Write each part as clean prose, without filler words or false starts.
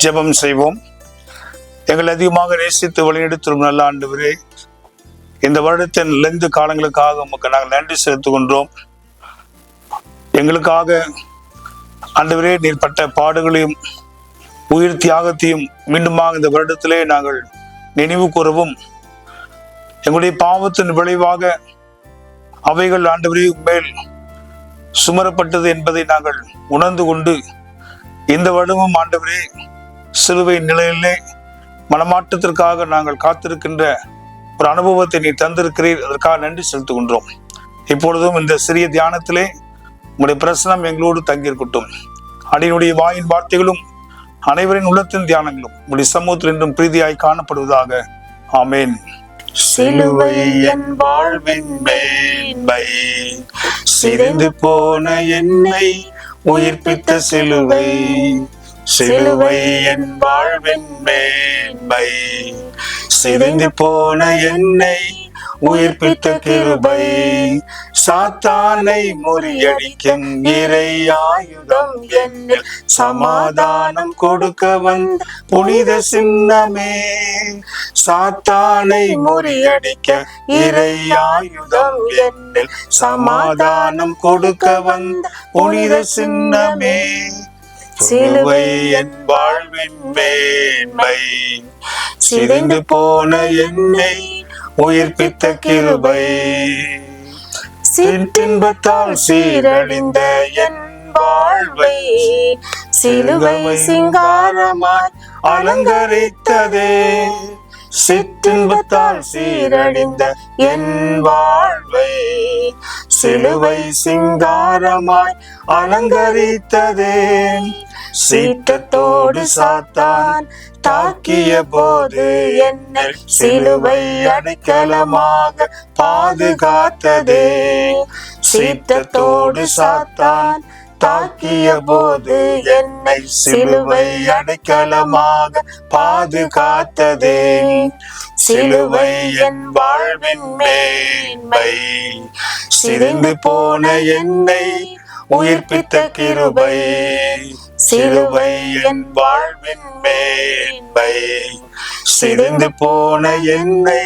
ஜெபம் செய்வோம். எங்களை அதிகமாக நேசித்து வழிநடத்தும் நல்ல ஆண்டவரே, இந்த வருடத்தின் லெந்து காலங்களுக்காக உமக்கு நாங்கள் நன்றி செலுத்திக் கொண்டோம். எங்களுக்காக ஆண்டவரே நீர் பட்ட பாடுகளையும் உயிர் தியாகத்தையும் மீண்டுமாக இந்த வருடத்திலே நாங்கள் நினைவு கூறவும், எங்களுடைய பாவத்தின் விளைவாக அவைகள் ஆண்டவரே மேல் சுமரப்பட்டது என்பதை நாங்கள் உணர்ந்து கொண்டு, இந்த வருடமும் ஆண்டவரே சிலுவை நிலையிலே மனமாற்றத்திற்காக நாங்கள் காத்திருக்கின்ற ஒரு அனுபவத்தை நீ தந்திருக்கிறீர். அதற்காக நன்றி செலுத்திக் கொண்டோம். இப்பொழுதும் இந்த சிறிய தியானத்திலே உங்களுடைய பிரசனம் எங்களோடு தங்கியிருக்கட்டும். அடியினுடைய வாயின் வார்த்தைகளும் அனைவரின் உள்ளத்தின் தியானங்களும் உங்களுடைய சமூகத்தில் என்றும் பிரீதியாய் காணப்படுவதாக. ஆமேன். சிலுவை என் வாழ்வின் மேன்மை, சிதைந்து போன என்னை உயிர்ப்பித்த சிலுவை. சிலுவை என் வாழ்வின் மேன்மை, சிதைந்து போன என்னை உயிர்ப்பித்த கிருபை. சாத்தானை முறியடிக்கும் இறை ஆயுதம் என்னில் சமாதானம் கொடுக்க வந்த புனித சின்னமே. சாத்தானை முறியடிக்க இறை ஆயுதம் என்னில் சமாதானம் கொடுக்க வந்த புனித சின்னமே. சிலுவை என் வாழ்வின் மேன்மை, சிதைந்து போன என்னை உயிர்ப்பித்த கிருபை. சிற்றின்பத்தால் சீரழிந்த என் வாழ்வை சிலுவை சிங்காரமாய் அலங்கரித்ததே. சிற்றின்பத்தால் சீரழிந்த என் வாழ்வை சிலுவை சிங்காரமாய் அலங்கரித்ததே. சீற்றத்தோடு சாத்தான் தாக்கிய போது என்னை சிலுவை அடைக்கலமாக பாதுகாத்ததே. சீற்றத்தோடு சாத்தான் தாக்கிய போது என்னை சிலுவை அடைக்கலமாக பாதுகாத்ததே. சிலுவை என் வாழ்வின் மேன்மை, சிதைந்து போன என்னை உயிர்ப்பித்த கிருபை. சிலுவை என் வாழ்வின் மேன்மை, சிதைந்து போன என்னை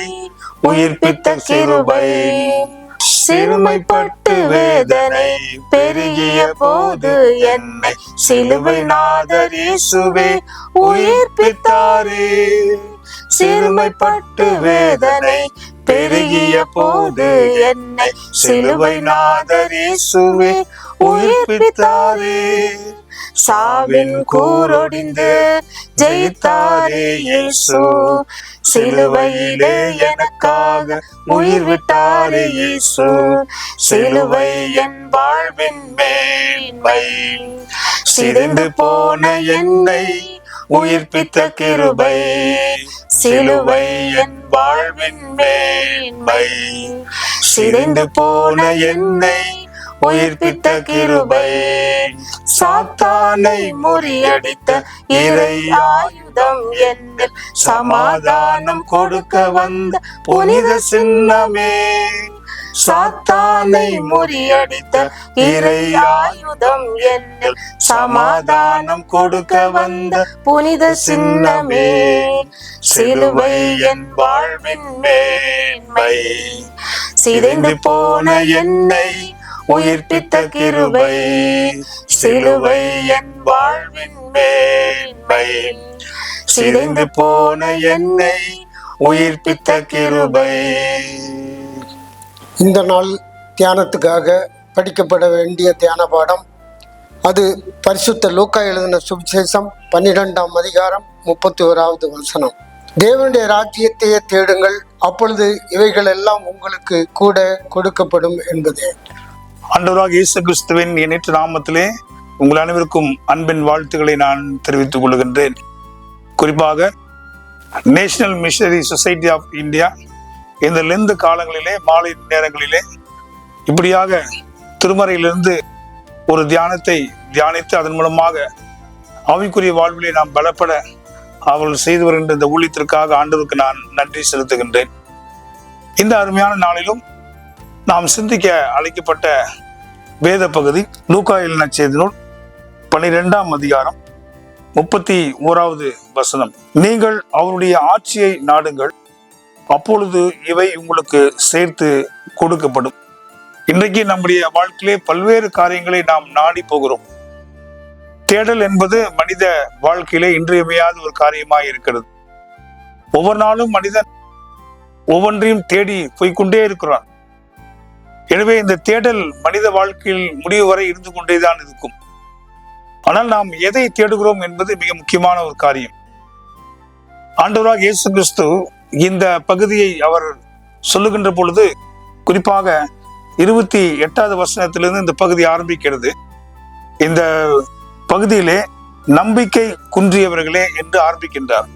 உயிர்ப்பித்த கிருபை. சிறுமைப்பட்டு வேதனை பெருகிய போது என்னை சிலுவை நாதர் இயேசுவே உயிர்ப்பித்தாரே. சிறுமைப்பட்டு வேதனை பெருகிய போது என்னை சிலுவை நாதர் இயேசுவே உயிர்ப்பித்தாரே. சாவின் கூரொடிந்து ஜெயித்தாரே இயேசு, சிலுவையிலே எனக்காக உயிர் விட்டாரே இயேசு. சிலுவை என் வாழ்வின் மேன்மை, சிதைந்து போன என்னை உயிர்ப்பித்த கிருபை. சிலுவை என் வாழ்வின் மேன்மை, சிதைந்து போன என்னை உயிர்ப்பித்த கிருபை. சாத்தானை முறியடித்த இறை ஆயுதம் என்னில் சமாதானம் கொடுக்க வந்த புனித சின்னமே. சாத்தானை முறியடித்த இறை ஆயுதம் என்னில் சமாதானம் கொடுக்க வந்த புனித சின்னமே. சிலுவை என் வாழ்வின் மேன்மை, சிதைந்து போன என்னை உயிர்ப்பித்த கிருபை. சிலுவை என் வாழ்வின் மேன்மை, சிதைந்து போன என்னை உயிர்ப்பித்த கிருபை. இந்த நாள் தியானத்துக்காக படிக்கப்பட வேண்டிய தியான பாடம், அது பரிசுத்த லூக்கா எழுதின சுவிசேஷம் 12ஆம் அதிகாரம் 31வது வசனம். தேவனுடைய ராஜ்யத்தையே தேடுங்கள், அப்பொழுது இவைகள் எல்லாம் உங்களுக்கு கூட கொடுக்கப்படும் என்பதே. ஆண்டவராக இயேசு கிறிஸ்துவின் எண்ணற்ற நாமத்திலே உங்கள் அனைவருக்கும் அன்பின் வாழ்த்துக்களை நான் தெரிவித்துக் கொள்கின்றேன். குறிப்பாக national missionary society of India இந்த லெந்து காலங்களிலே மாலை நேரங்களிலே இப்படியாக திருமறையிலிருந்து ஒரு தியானத்தை தியானித்து அதன் மூலமாக ஆவிக்குரிய வாழ்விலே நாம் பலப்பட அவர்கள் செய்து வருகின்ற இந்த ஊழியத்திற்காக ஆண்டவருக்கு நான் நன்றி செலுத்துகின்றேன். இந்த அருமையான நாளிலும் நாம் சிந்திக்க அழைக்கப்பட்ட வேத பகுதி லூக்கா எழுதின செய்தி நூல் 12ஆம் அதிகாரம் 31வது வசனம். நீங்கள் அவருடைய ஆட்சியை நாடுங்கள், அப்பொழுது இவை உங்களுக்கு சேர்த்து கொடுக்கப்படும். இன்றைக்கு நம்முடைய வாழ்க்கையிலே பல்வேறு காரியங்களை நாம் நாடி போகிறோம். தேடல் என்பது மனித வாழ்க்கையிலே இன்றியமையாத ஒரு காரியமாய் இருக்கிறது. ஒவ்வொரு நாளும் மனிதன் ஒவ்வொன்றையும் தேடி போய்கொண்டே இருக்கிறான். எனவே இந்த தேடல் மனித வாழ்க்கையில் முடிவு வரை இருந்து கொண்டேதான் இருக்கும். ஆனால் நாம் எதை தேடுகிறோம் என்பது மிக முக்கியமான ஒரு காரியம். ஆண்டவராக இயேசு கிறிஸ்து இந்த பகுதியை அவர் சொல்லுகின்ற பொழுது, குறிப்பாக 28வது வசனத்திலிருந்து இந்த பகுதி ஆரம்பிக்கிறது. இந்த பகுதியிலே நம்பிக்கை குன்றியவர்களே என்று ஆரம்பிக்கின்றார்.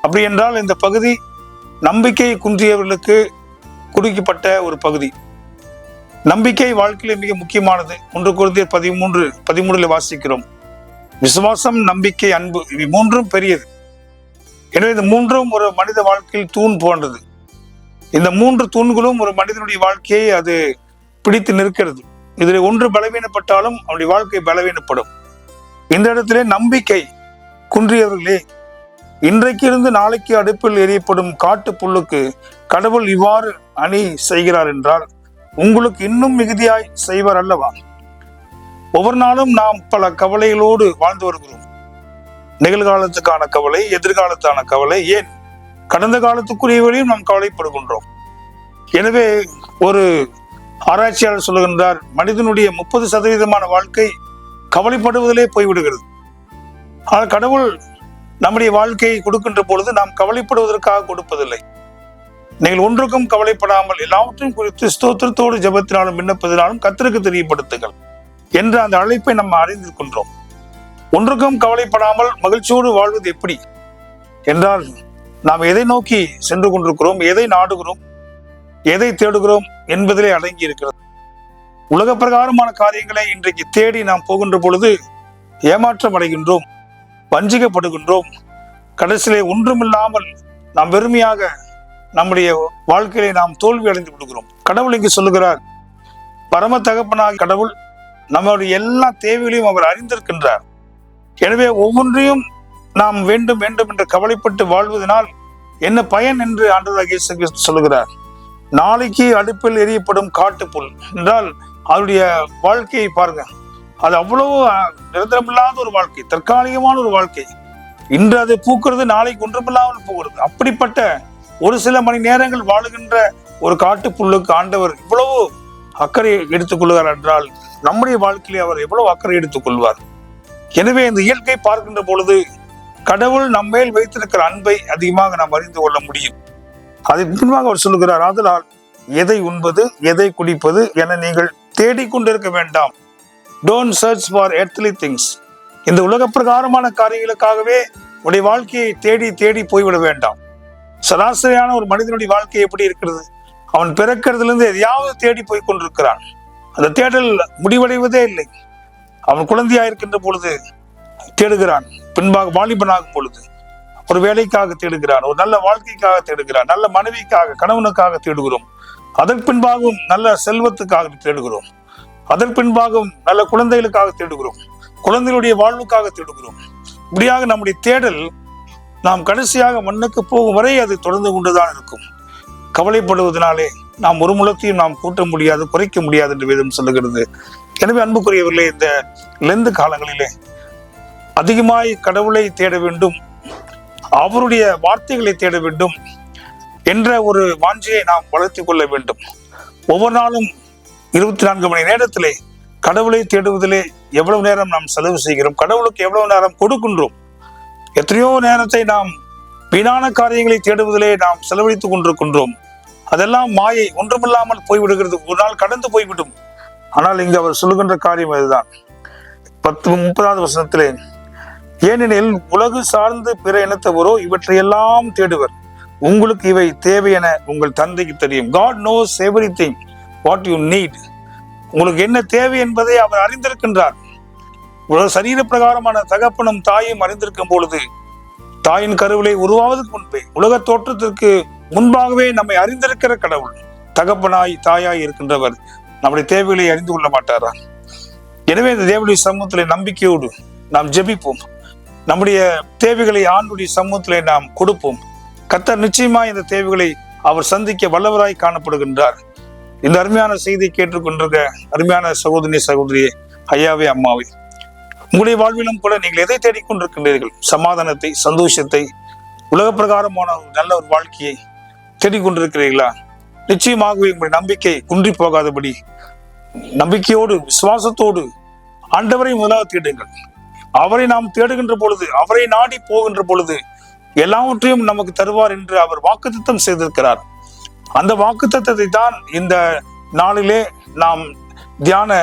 அப்படி என்றால் இந்த பகுதி நம்பிக்கை குன்றியவர்களுக்கு கொடுக்கப்பட்ட ஒரு பகுதி. நம்பிக்கை வாழ்க்கையிலே மிக முக்கியமானது. 1 கொரிந்தியர் 13 வாசிக்கிறோம். விசுவாசம், நம்பிக்கை, அன்பு, இவை மூன்றும் பெரியது. எனவே இந்த மூன்றும் ஒரு மனித வாழ்க்கையில் தூண் போன்றது. இந்த 3 தூண்களும் ஒரு மனிதனுடைய வாழ்க்கையை அது பிடித்து நிற்கிறது. இதில் ஒன்று பலவீனப்பட்டாலும் அவனுடைய வாழ்க்கை பலவீனப்படும். இந்த இடத்திலே நம்பிக்கை குன்றியவர்களே, இன்றைக்கு இருந்து நாளைக்கு அடுப்பில் எரியப்படும் காட்டு புல்லுக்கு கடவுள் இவ்வாறு அணி செய்கிறார் என்றால் உங்களுக்கு இன்னும் மிகுதியாய் செய்வார் அல்லவா? ஒவ்வொரு நாளும் நாம் பல கவலைகளோடு வாழ்ந்து வருகிறோம். நிகழ்காலத்துக்கான கவலை, எதிர்காலத்தான கவலை, ஏன் கடந்த காலத்துக்குரியவர்களையும் நாம் கவலைப்படுகின்றோம். எனவே ஒரு ஆராய்ச்சியாளர் சொல்லுகின்றார், மனிதனுடைய 30% வாழ்க்கை கவலைப்படுவதிலே போய்விடுகிறது. ஆனால் கடவுள் நம்முடைய வாழ்க்கையை கொடுக்கின்ற பொழுது நாம் கவலைப்படுவதற்காக கொடுப்பதில்லை. நீங்கள் ஒன்றுக்கும் கவலைப்படாமல் எல்லாவற்றையும் குறித்து ஸ்தோத்திரத்தோடு ஜெபத்தினாலும் விண்ணப்பத்தினாலும் கர்த்தருக்கு தெரியப்படுத்துங்கள் என்ற அந்த அழைப்பை நம்ம அறிந்திருக்கின்றோம். ஒன்றுக்கும் கவலைப்படாமல் மகிழ்ச்சியோடு வாழ்வது எப்படி என்றால், நாம் எதை நோக்கி சென்று கொண்டிருக்கிறோம், எதை நாடுகிறோம், எதை தேடுகிறோம் என்பதிலே அடங்கி இருக்கிறது. உலக பிரகாரமான காரியங்களை இன்றைக்கு தேடி நாம் போகின்ற பொழுது ஏமாற்றம் அடைகின்றோம், வஞ்சிக்கப்படுகின்றோம். கடைசியிலே ஒன்றுமில்லாமல் நாம் வெறுமையாக நம்முடைய வாழ்க்கையிலே நாம் தோல்வி அடைந்து விடுகிறோம். கடவுள் இங்கு சொல்லுகிறார், பரம தகப்பனாக கடவுள் நம்முடைய எல்லா தேவைகளையும் அவர் அறிந்திருக்கின்றார். எனவே ஒவ்வொன்றையும் நாம் வேண்டும் வேண்டும் என்று கவலைப்பட்டு வாழ்வதனால் என்ன பயன் என்று ஆண்டவராகிய இயேசு கிறிஸ்து சொல்லுகிறார். நாளைக்கு அடுப்பில் எரியப்படும் காட்டுப்புல் என்றால் அவருடைய வாழ்க்கையை பாருங்க. அது அவ்வளவு நிரந்தரமில்லாத ஒரு வாழ்க்கை, தற்காலிகமான ஒரு வாழ்க்கை. இன்று அது பூக்கிறது, நாளைக்கு ஒன்றுமில்லாமல் போகிறது. அப்படிப்பட்ட ஒரு சில மணி நேரங்கள் வாழுகின்ற ஒரு காட்டு புல்லுக்கு ஆண்டவர் இவ்வளவு அக்கறை எடுத்துக் கொள்வார் என்றால் நம்முடைய வாழ்க்கையிலே அவர் எவ்வளவு அக்கறை எடுத்துக் கொள்வார். எனவே இந்த இயற்கை பார்க்கின்ற பொழுது கடவுள் நம்மேல் வைத்திருக்கிற அன்பை அதிகமாக நாம் அறிந்து கொள்ள முடியும். அதற்கு பின்பாக அவர் சொல்லுகிறார், ஆதலால் எதை உண்பது, எதை குடிப்பது என நீங்கள் தேடிக்கொண்டிருக்க வேண்டாம். Don't search for earthly things. இந்த உலக பிரகாரமான காரியங்களுக்காகவே உடைய வாழ்க்கையை தேடி தேடி போய்விட வேண்டாம். சராசரியான ஒரு மனிதனுடைய வாழ்க்கை எப்படி இருக்கிறது? அவன் பிறக்கிறதுலேருந்து எதையாவது தேடி போய் கொண்டிருக்கிறான். அந்த தேடல் முடிவடைவதே இல்லை. அவன் குழந்தையா இருக்கின்ற பொழுது தேடுகிறான், பின்பாக வாலிபனாகும் பொழுது ஒரு வேலைக்காக தேடுகிறான், ஒரு நல்ல வாழ்க்கைக்காக தேடுகிறான், நல்ல மனைவிக்காக, கணவனுக்காக தேடுகிறோம். அதற்கு பின்பாகவும் நல்ல செல்வத்துக்காக தேடுகிறோம். அதற்கு பின்பாகவும் நல்ல குழந்தைகளுக்காக தேடுகிறோம், குழந்தைகளுடைய வாழ்வுக்காக தேடுகிறோம். இப்படியாக நம்முடைய தேடல் நாம் கடைசியாக மண்ணுக்கு போகும் வரை அது தொடர்ந்து கொண்டுதான் இருக்கும். கவலைப்படுவதனாலே நாம் ஒரு முழத்தையும் நாம் கூட்ட முடியாது, குறைக்க முடியாது என்று வேதம் சொல்லுகிறது. எனவே அன்புக்குரியவர்களே, இந்த லெந்து காலங்களிலே அதிகமாய் கடவுளை தேட வேண்டும், அவருடைய வார்த்தைகளை தேட வேண்டும் என்ற ஒரு வாஞ்சியை நாம் வளர்த்து கொள்ள வேண்டும். ஒவ்வொரு நாளும் 24 மணி நேரத்திலே கடவுளை தேடுவதிலே எவ்வளவு நேரம் நாம் செலவு செய்கிறோம், கடவுளுக்கு எவ்வளவு நேரம் கொடுக்கின்றோம். எத்தனையோ நேரத்தை நாம் வீணான காரியங்களை தேடுவதிலே நாம் செலவழித்துக் கொண்டிருக்கின்றோம். அதெல்லாம் மாயை, ஒன்றுமில்லாமல் போய்விடுகிறது, ஒரு நாள் கடந்து போய்விடும். ஆனால் இங்கு அவர் சொல்லுகின்ற காரியம் அதுதான். 30வது வசனத்திலே, ஏனெனில் உலகு சார்ந்து பிற இனத்தவரோ இவற்றையெல்லாம் தேடுவர், உங்களுக்கு இவை தேவை என உங்கள் தந்தைக்கு தெரியும். God knows everything what you need. உங்களுக்கு என்ன தேவை என்பதை அவர் அறிந்திருக்கின்றார். உலக சரீர பிரகாரமான தகப்பனும் தாயும் அறிந்திருக்கும் பொழுது, தாயின் கருவிலை உருவாவதற்கு முன்பே, உலக தோற்றத்திற்கு முன்பாகவே நம்மை அறிந்திருக்கிற கடவுள், தகப்பனாய் தாயாய் இருக்கின்றவர் நம்முடைய தேவைகளை அறிந்து கொள்ள மாட்டாரா? எனவே இந்த தேவனுடைய சமூகத்திலே நம்பிக்கையோடு நாம் ஜெபிப்போம். நம்முடைய தேவைகளை ஆண்டுடைய சமூகத்திலே நாம் கொடுப்போம். கர்த்தர் நிச்சயமா இந்த தேவைகளை அவர் சந்திக்க வல்லவராய் காணப்படுகின்றார். இந்த அருமையான செய்தியை கேட்டுக்கொண்டிருக்க அருமையான சகோதரியே, ஐயாவே, அம்மாவே, உங்களுடைய வாழ்விலும் கூட நீங்கள் எதை தேடிக்கொண்டிருக்கின்றீர்கள்? சமாதானத்தை, சந்தோஷத்தை, உலக பிரகாரமான ஒரு நல்ல ஒரு வாழ்க்கையை தேடிக்கொண்டிருக்கிறீர்களா? நிச்சயமாகவே உங்களுடைய நம்பிக்கை குன்றி போகாதபடி நம்பிக்கையோடு, விசுவாசத்தோடு ஆண்டவரை முதலாக தேடுங்கள். அவரை நாம் தேடுகின்ற பொழுது, அவரை நாடி போகின்ற பொழுது எல்லாவற்றையும் நமக்கு தருவார் என்று அவர் வாக்குத்தத்தம் செய்திருக்கிறார். அந்த வாக்குத்தத்தத்தை தான் இந்த நாளிலே நாம் தியான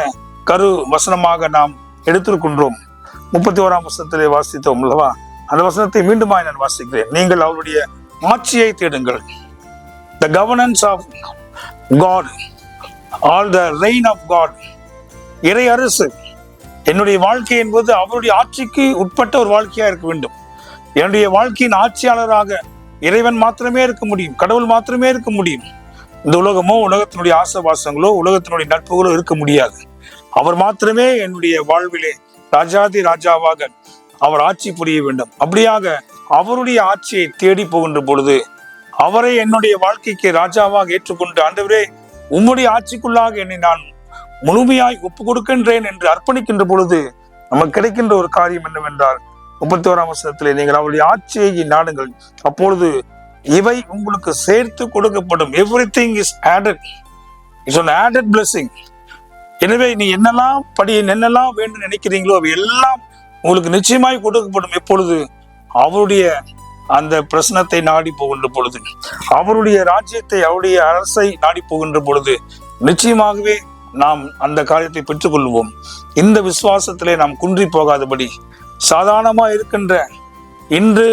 கரு வசனமாக நாம் எடுத்திருக்கின்றோம். 31ஆம் வசனத்திலே வாசித்தோம் அல்லவா? அந்த வசனத்தை மீண்டுமாய் நான் வாசிக்கிறேன். நீங்கள் அவருடைய ஆட்சியை தேடுங்கள். The governance of God, all the reign of God. இறை அரசு, என்னுடைய வாழ்க்கை என்பது அவருடைய ஆட்சிக்கு உட்பட்ட ஒரு வாழ்க்கையா இருக்க வேண்டும். என்னுடைய வாழ்க்கையின் ஆட்சியாளராக இறைவன் மாத்திரமே இருக்க முடியும், கடவுள் மாத்திரமே இருக்க முடியும். இந்த உலகமோ, உலகத்தினுடைய ஆசவாசங்களோ, உலகத்தினுடைய நட்புகளோ இருக்க முடியாது. அவர் மாத்திரமே என்னுடைய வாழ்விலே ராஜாதி ராஜாவாக அவர் ஆட்சி புரிய வேண்டும். அப்படியாக அவருடைய ஆட்சியை தேடி போகின்ற பொழுது, அவரை என்னுடைய வாழ்க்கைக்கு ராஜாவாக ஏற்றுக்கொண்டு, ஆண்டவரே உம்முடைய ஆட்சிக்குள்ளாக என்னை நான் முழுமையாய் ஒப்பு கொடுக்கின்றேன் என்று அர்ப்பணிக்கின்ற பொழுது நமக்கு கிடைக்கின்ற ஒரு காரியம் என்னவென்றால், 31ஆம் வசனத்திலே நீங்கள் அவருடைய ஆட்சியை நாடுங்கள், அப்பொழுது இவை உங்களுக்கு சேர்த்து கொடுக்கப்படும். Everything is added. It's an added blessing. எனவே நீ என்னெல்லாம் வேண்டும் நினைக்கிறீங்களோ அவை எல்லாம் உங்களுக்கு நிச்சயமாய் கொடுக்கப்படும். எப்பொழுது? அவருடைய அந்த பிரசனத்தை நாடி போகின்ற பொழுது, அவருடைய ராஜ்யத்தை, அவருடைய அரசை நாடி போகின்ற பொழுது நிச்சயமாகவே நாம் அந்த காரியத்தை பெற்றுக்கொள்வோம். இந்த விசுவாசத்திலே நாம் குன்றி போகாதபடி, சாதாரணமா இருக்கின்ற இன்று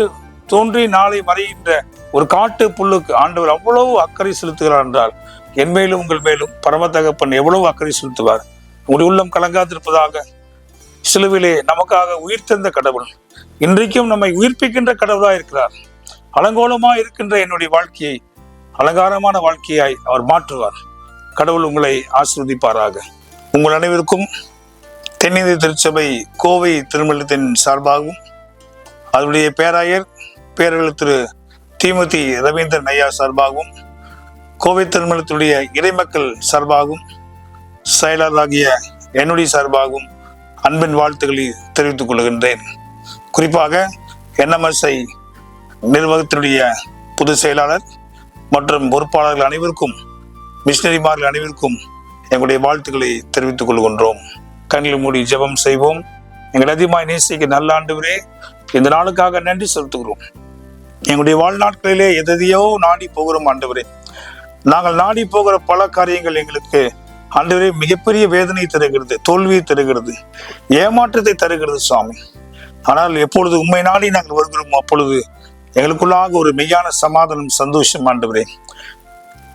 தோன்றி நாளை மறைகின்ற ஒரு காட்டு புல்லுக்கு ஆண்டவர் அவ்வளவு அக்கறை செலுத்துகிறார் என்றால், என் மேலும் உங்கள் மேலும் பரம தகப்பன் எவ்வளவு அக்கறை செலுத்துவார். உங்களுடைய உள்ளம் கலங்காதிருப்பதாக. சிலுவிலே நமக்காக உயிர்த்தெழுந்த கடவுள் இன்றைக்கும் நம்மை உயிர்ப்பிக்கின்ற கடவுளாய் இருக்கிறார். அலங்கோலமா இருக்கின்ற என்னுடைய வாழ்க்கையை அலங்காரமான வாழ்க்கையாய் அவர் மாற்றுவார். கடவுள் உங்களை ஆசீர்வதிப்பாராக. உங்கள் அனைவருக்கும் தென்னிந்திய திருச்சபை கோவை திருமணத்தின் சார்பாகவும், அதனுடைய பேராயர் பேரவையில் திரு தீமதி ரவீந்திரன் ஐயா சார்பாகவும், கோவை திருமணத்துடைய இறைமக்கள் சார்பாகவும், செயலாளராகிய என்னுடைய சார்பாகவும் அன்பின் வாழ்த்துக்களை தெரிவித்துக் கொள்கின்றேன். குறிப்பாக NMSI நிர்வாகத்தினுடைய பொதுச் செயலாளர் மற்றும் பொறுப்பாளர்கள் அனைவருக்கும், மிஷனரிமார்கள் அனைவருக்கும் எங்களுடைய வாழ்த்துக்களை தெரிவித்துக் கொள்கின்றோம். கண்ணில் மூடி ஜெபம் செய்வோம். எங்கள் அதிகமாய் நேசிக்க நல்ல ஆண்டவரே, இந்த நாளுக்காக நன்றி செலுத்துகிறோம். எங்களுடைய வாழ்நாட்களிலே எதையோ நாடி போகிறோம் ஆண்டவரே. நாங்கள் நாடி போகிற பல காரியங்கள் எங்களுக்கு ஆண்டவரே மிகப்பெரிய வேதனை தருகிறது, தோல்வியை தருகிறது, ஏமாற்றத்தை தருகிறது சுவாமி. ஆனால் எப்பொழுது உண்மை நாடி நாங்கள் வருகிறோம் அப்பொழுது எங்களுக்குள்ளாக ஒரு மெய்யான சமாதானம், சந்தோஷம் ஆண்டவரே.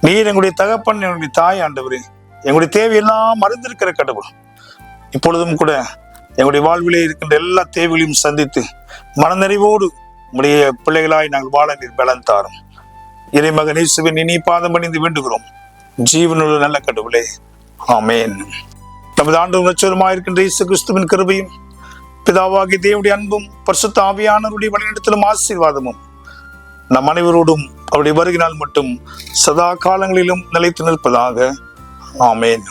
நீர் எங்களுடைய தகப்பன், எங்களுடைய தாய் ஆண்டவரே. எங்களுடைய தேவையெல்லாம் அறிந்திருக்கிற கடவுள். இப்பொழுதும் கூட எங்களுடைய வாழ்விலே இருக்கின்ற எல்லா தேவைகளையும் சந்தித்து மனநிறைவோடு உங்களுடைய பிள்ளைகளாய் நாங்கள் வாழ நீர் பலன் தாரும். இறைமகன் இயேசுவின் இனி பாதம் பணிந்து வேண்டுகிறோம் ஜீவனுள்ள நல்ல கடவுளே, ஆமென். நமது ஆண்டவரும் இரட்சகருமாய் இருக்கின்ற இயேசு கிறிஸ்துவின் கிருபையும், பிதாவாகிய தேவனுடைய அன்பும், பரிசுத்த ஆவியானவருடைய வழிநடத்தலும் ஆசீர்வாதமும் நம் அனைவரோடும் அவருடைய வருகினால் மட்டும் சதா காலங்களிலும் நிலைத்து நிற்பதாக. ஆமென்.